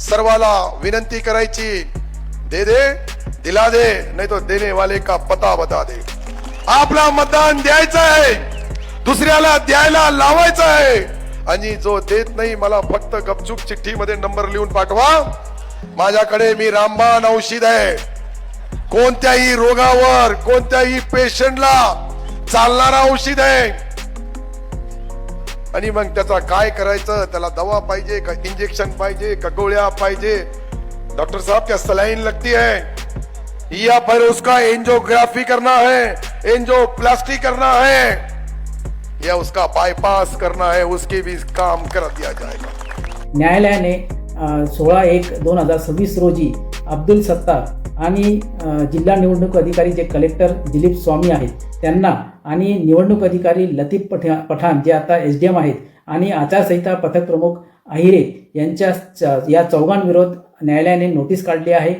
सर्वाला विनंती करायची, दे दे दिला दे, नहीं तो देने वाले का पता बता दे. आपला मतदान द्यायचं आहे, दुसऱ्याला द्यायला लावायचं आहे. आणि जो देत नाही मला फक्त गपचूप चिठ्ठीमध्ये नंबर लिहून पाठवा. माझ्याकडे मी रामबाण औषध आहे. कोणत्याही रोगावर, कोणत्याही पेशंटला चालणारा औषध आहे. आणि मग त्याचा काय करायचं, त्याला दवा पाहिजे का इंजेक्शन पाहिजे का गोळ्या पाहिजे, डॉक्टर साहब क्या सलाइन लगती है, या फिर उसका एंजियोग्राफी करना है, एंजियोप्लास्टी करना है, या उसका बायपास करना है, उसके भी काम कर दिया जाएगा. न्यायालयाने 16/1/2026 रोजी अब्दुल सत्तार आणि जिल्हा निवडणूक अधिकारी जे कलेक्टर दिलीप स्वामी आहेत त्यांना आणि निवडणूक अधिकारी लतीफ पठाण जे आता SDM आहेत आणि आचारसंहिता पथक प्रमुख अहिरे यांच्या या चौघांविरोधात न्यायालयाने नोटीस काढली आहे.